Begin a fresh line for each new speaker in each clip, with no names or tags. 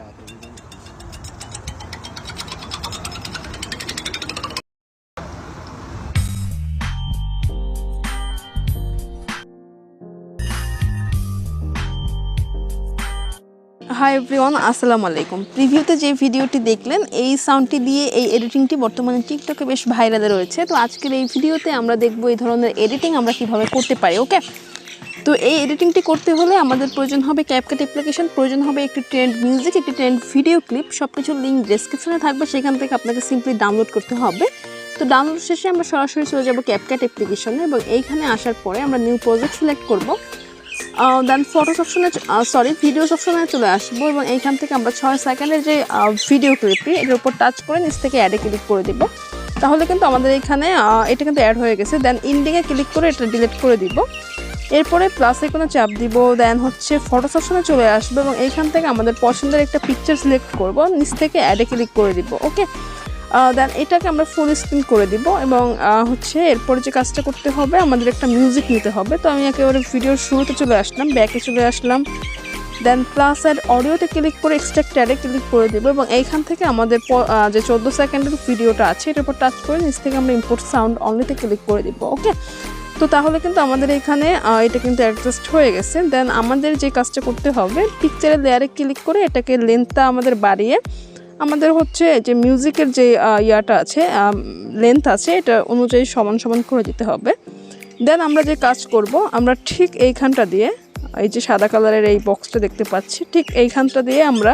Hi everyone, আসসালামু আলাইকুম। প্রিভিউতে যে ভিডিওটি দেখলেন এই সাউন্ডটি দিয়ে এই এডিটিংটি বর্তমানে টিকটকে বেশ ভাইরালে রয়েছে। তো আজকের এই ভিডিওতে আমরা দেখব এই ধরনের এডিটিং আমরা কিভাবে করতে পারি। ওকে, তো এই এডিটিংটি করতে হলে আমাদের প্রয়োজন হবে CapCut অ্যাপ্লিকেশন, প্রয়োজন হবে একটি ট্রেন্ড মিউজিক, একটি ট্রেন্ড ভিডিও ক্লিপ। সব কিছুর লিঙ্ক ডেসক্রিপশনে থাকবে, সেখান থেকে আপনাকে সিম্পলি ডাউনলোড করতে হবে। তো ডাউনলোড শেষে আমরা সরাসরি চলে যাব CapCut অ্যাপ্লিকেশনে এবং এইখানে আসার পরে আমরা নিউ প্রজেক্ট সিলেক্ট করব। দেন ফটোস অপশনে ভিডিওস অপশনে চলে আসবো এবং এইখান থেকে আমরা 6 সেকেন্ডের যে ভিডিও ক্লিপটি এটার উপর টাচ করে নিচ থেকে অ্যাডে ক্লিক করে দিব। তাহলে কিন্তু আমাদের এখানে এটা কিন্তু অ্যাড হয়ে গেছে। দেন ইন্ডিংয়ে ক্লিক করে এটা ডিলিট করে দিব। এরপরে প্লাস আইকনে চাপ দিব। দেন হচ্ছে ফটোস অপশনে চলে আসবে এবং এইখান থেকে আমাদের পছন্দের একটা পিকচার সিলেক্ট করব, নিচ থেকে অ্যাডে ক্লিক করে দিব। ওকে, দেন এটাকে আমরা ফুল স্ক্রিন করে দিব এবং হচ্ছে এরপরে যে কাজটা করতে হবে আমাদের একটা মিউজিক নিতে হবে। তো আমি একেবারে ভিডিওর শুরুতে চলে আসলাম, ব্যাকে চলে আসলাম। দেন প্লাস অ্যাড অডিওতে ক্লিক করে এক্সট্রাক্ট অ্যাডে ক্লিক করে দেবো এবং এইখান থেকে আমাদের যে 14 সেকেন্ডের ভিডিওটা আছে এটার উপর টাচ করে নিচ থেকে আমরা ইম্পোর্ট সাউন্ড অনলিতে ক্লিক করে দিব। ওকে, তো তাহলে কিন্তু আমাদের এখানে এটা কিন্তু অ্যাডজাস্ট হয়ে গেছে। দেন আমাদের যে কাজটা করতে হবে, পিকচারের লেয়ারে ক্লিক করে এটাকে লেন্থটা আমাদের বাড়িয়ে আমাদের হচ্ছে যে মিউজিকের যে ইয়াটা আছে, লেন্থ আছে, এটা অনুযায়ী সমান সমান করে দিতে হবে। দেন আমরা যে কাজ করব, আমরা ঠিক এইখানটা দিয়ে, এই যে সাদা কালারের এই বক্সটা দেখতে পাচ্ছি, ঠিক এইখানটা দিয়ে আমরা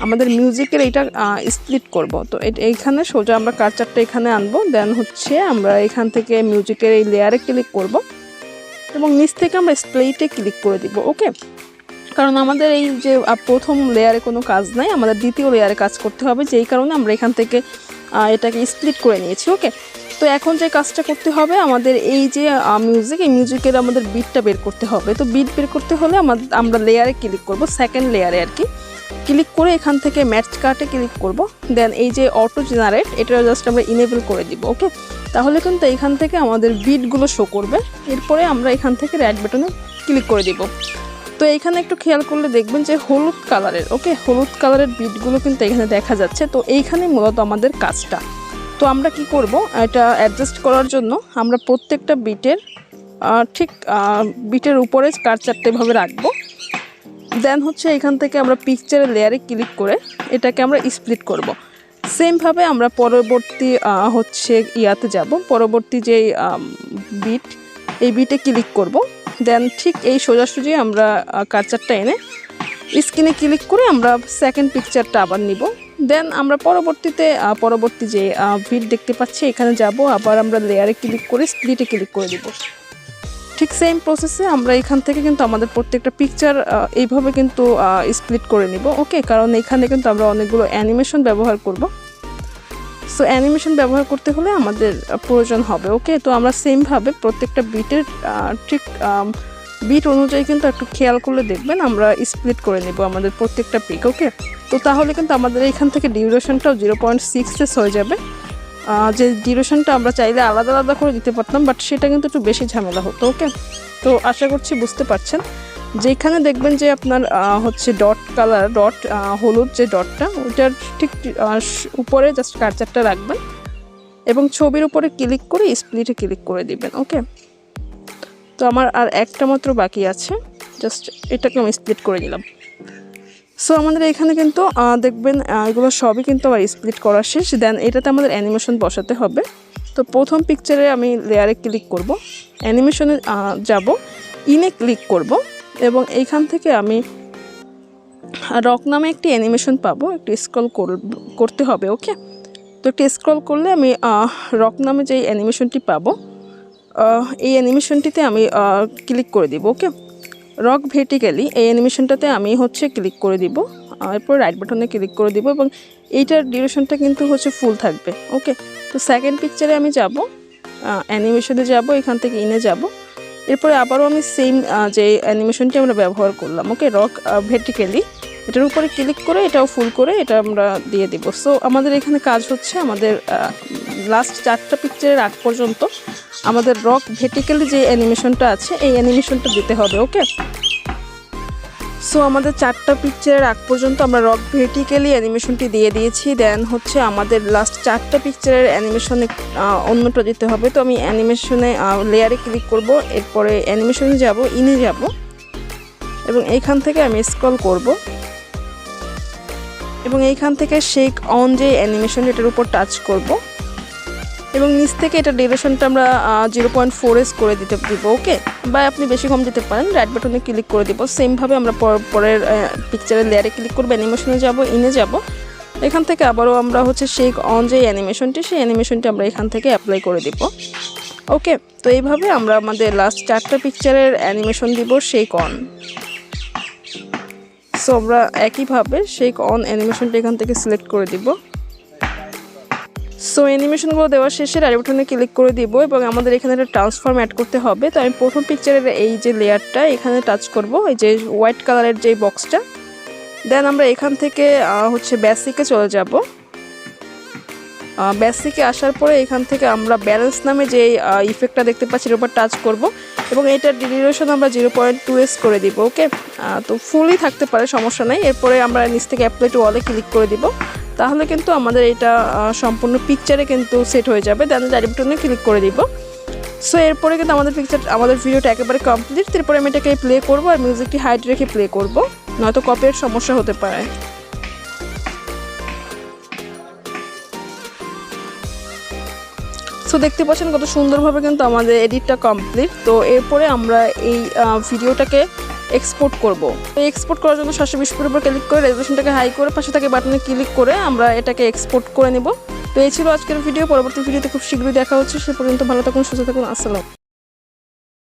আমাদের মিউজিকের এইটা স্প্লিট করব। তো এইখানে সোজা আমরা কার্সারটা এখানে আনবো। দেন হচ্ছে আমরা এখান থেকে মিউজিকের এই লেয়ারে ক্লিক করব এবং নিচ থেকে আমরা স্প্লিটে ক্লিক করে দিব। ওকে, কারণ আমাদের এই যে প্রথম লেয়ারে কোনো কাজ নাই, আমাদের দ্বিতীয় লেয়ারে কাজ করতে হবে, যেই কারণে আমরা এখান থেকে এটাকে স্প্লিট করে নিয়েছি। ওকে, তো এখন যে কাজটা করতে হবে, আমাদের এই যে মিউজিক, এই মিউজিকের আমাদের বিটটা বের করতে হবে। তো বিট বের করতে হলে আমরা লেয়ারে ক্লিক করব, সেকেন্ড লেয়ারে আর কি ক্লিক করে এখান থেকে ম্যাচ কাটে ক্লিক করব। দেন এই যে অটো জেনারেট, এটা জাস্ট আমরা ইনেবল করে দিব। ওকে, তাহলে কিন্তু এখান থেকে আমাদের বিটগুলো শো করবে। এরপরে আমরা এখান থেকে রাইট বাটনে ক্লিক করে দিব। তো এইখানে একটু খেয়াল করলে দেখবেন যে হলুদ কালারের, ওকে, হলুদ কালারের বিটগুলো কিন্তু এখানে দেখা যাচ্ছে। তো এইখানে মূলত আমাদের কাজটা। তো আমরা কি করব, এটা অ্যাডজাস্ট করার জন্য আমরা প্রত্যেকটা বিটের ঠিক বিটের উপরে কার্সারটা এভাবে রাখবো। দেন হচ্ছে এখান থেকে আমরা পিকচারের লেয়ারে ক্লিক করে এটাকে আমরা স্প্লিট করব। সেমভাবে আমরা পরবর্তী হচ্ছে ইয়াতে যাব, পরবর্তী যে বিট, এই বিটে ক্লিক করব। দেন ঠিক এই সোজাসুজি আমরা কার্সারটা এনে স্ক্রিনে ক্লিক করে আমরা সেকেন্ড পিকচারটা আবার নিব। দেন আমরা পরবর্তী যে ভিড দেখতে পাচ্ছি এখানে যাব, আবার আমরা লেয়ারে ক্লিক করে স্প্লিটে ক্লিক করে দিব। ঠিক সেম প্রসেসে আমরা এখান থেকে কিন্তু আমাদের প্রত্যেকটা পিকচার এইভাবে কিন্তু স্প্লিট করে নিব। ওকে, কারণ এখানে কিন্তু আমরা অনেকগুলো অ্যানিমেশন ব্যবহার করব। সো অ্যানিমেশন ব্যবহার করতে হলে আমাদের প্রয়োজন হবে। ওকে, তো আমরা সেমভাবে প্রত্যেকটা বিটের ঠিক বিট অনুযায়ী কিন্তু একটু খেয়াল করলে দেখবেন আমরা স্প্লিট করে নেব আমাদের প্রত্যেকটা পিক। ওকে, তো তাহলে কিন্তু আমাদের এখান থেকে ডিউরেশনটাও 0.6 হয়ে যাবে। যে ডিউরেশনটা আমরা চাইলে আলাদা আলাদা করে দিতে পারতাম, বাট সেটা কিন্তু একটু বেশি ঝামেলা হতো। ওকে, তো আশা করছি বুঝতে পারছেন। যেখানে দেখবেন যে আপনার হচ্ছে ডট কালার, হলুদ যে ডটটা, ওটার ঠিক উপরে জাস্ট কার্সারটা রাখবেন এবং ছবির উপরে ক্লিক করে স্প্লিটে ক্লিক করে দিবেন। ওকে, তো আমার আর একটা মাত্র বাকি আছে, জাস্ট এটাকে আমি স্প্লিট করে দিলাম। সো আমাদের এখানে কিন্তু দেখবেন এগুলো সবই কিন্তু আবার স্প্লিট করা শেষ। দেন এটাতে আমাদের অ্যানিমেশন বসাতে হবে। তো প্রথম পিকচারে আমি লেয়ারে ক্লিক করব, অ্যানিমেশনে যাব, ইনে ক্লিক করব এবং এইখান থেকে আমি রক নামে একটি অ্যানিমেশন পাবো, একটু স্ক্রল করতে হবে। ওকে, তো একটু স্ক্রল করলে আমি রক নামে যে অ্যানিমেশনটি পাবো, এই অ্যানিমেশনটিতে আমি ক্লিক করে দিব। ওকে, রক ভার্টিক্যালি এই অ্যানিমেশনটাতে আমি হচ্ছে ক্লিক করে দিব, এরপর রাইট বাটনে ক্লিক করে দিব এবং এইটার ডিউরেশনটা কিন্তু হচ্ছে ফুল থাকবে। ওকে, তো সেকেন্ড পিকচারে আমি যাব, অ্যানিমেশনে যাব, এখান থেকে ইনে যাব, এরপরে আবারও আমি সেম যে অ্যানিমেশনটি আমরা ব্যবহার করলাম, ওকে, রক ভার্টিক্যালি, এটার উপরে ক্লিক করে এটাও ফুল করে এটা আমরা দিয়ে দিব। সো আমাদের এখানে কাজ হচ্ছে আমাদের লাস্ট 4টা পিকচারের আগ পর্যন্ত আমাদের রক ভার্টিক্যালি যে অ্যানিমেশনটা আছে এই অ্যানিমেশনটা দিতে হবে। ওকে, সো আমাদের 4টা পিকচারের আগ পর্যন্ত আমরা রক ভার্টিক্যালি অ্যানিমেশনটি দিয়ে দিয়েছি। দেন হচ্ছে আমাদের লাস্ট 4টা পিকচারের অ্যানিমেশনে অন্যটা দিতে হবে। তো আমি অ্যানিমেশনে লেয়ারে ক্লিক করব, এরপরে অ্যানিমেশনে যাব, ইনে যাব এবং এইখান থেকে আমি স্ক্রল করব এবং এইখান থেকে শেক অন যে অ্যানিমেশন এটার উপর টাচ করব এবং নিচ থেকে এটা ডিউরেশনটা আমরা 0.4s করে দিব। ওকে, বা আপনি বেশি কম দিতে পারেন। রাইট বাটনে ক্লিক করে দিব। সেমভাবে আমরা পরের পিকচারের লেয়ারে ক্লিক করব, অ্যানিমেশনে যাব, ইনে যাব। এখান থেকে আবারও আমরা হচ্ছে শেক অন যে অ্যানিমেশনটি, সেই অ্যানিমেশনটি আমরা এখান থেকে অ্যাপ্লাই করে দিব। ওকে, তো এইভাবে আমরা আমাদের লাস্ট 4টা পিকচারের অ্যানিমেশন দিব শেক অন। সো আমরা একইভাবে শেক অন অ্যানিমেশনটা এখান থেকে সিলেক্ট করে দিব। সো অ্যানিমেশনগুলো দেওয়ার শেষে রাইট বাটনে ক্লিক করে দিব এবং আমাদের এখানে একটা ট্রান্সফর্ম অ্যাড করতে হবে। তো আমি প্রথম পিকচারের এই যে লেয়ারটা এখানে টাচ করব, এই যে হোয়াইট কালারের যে বক্সটা। দেন আমরা এখান থেকে হচ্ছে বেসিকে চলে যাব। বেসিকে আসার পরে এখান থেকে আমরা ব্যালেন্স নামে যে ইফেক্টটা দেখতে পাচ্ছি এর উপর টাচ করব এবং এটার ডিউরেশন আমরা 0.2s করে দিব। ওকে, তো ফুলই থাকতে পারে, সমস্যা নাই। এরপরে আমরা নিচ থেকে অ্যাপ্লাই টু অলে ক্লিক করে দিব, তাহলে কিন্তু আমাদের এটা সম্পূর্ণ পিকচারে কিন্তু সেট হয়ে যাবে। দেন রাইট বাটনে ক্লিক করে দিব। সো এরপরে কিন্তু আমাদের ভিডিওটা একেবারে কমপ্লিট। এরপরে আমি এটাকে প্লে করব আর মিউজিকটি হাইড রেখে প্লে করব, নয়তো কপিরাইট সমস্যা হতে পারে। সো দেখতে পাচ্ছেন কত সুন্দরভাবে কিন্তু আমাদের এডিটটা কমপ্লিট। তো এরপরে আমরা এই ভিডিওটাকে এক্সপোর্ট করব। তো এক্সপোর্ট করার জন্য 720p উপর ক্লিক করে রেজোলিউশনটাকে হাই করে পাশে থেকে বাটনে ক্লিক করে আমরা এটাকে এক্সপোর্ট করে নেব। তো এই ছিল আজকের ভিডিও। পরবর্তী ভিডিওতে খুব শীঘ্রই দেখা হচ্ছে। সে পর্যন্ত ভালো থাকুন, সুস্থ থাকুন। আসসালাম।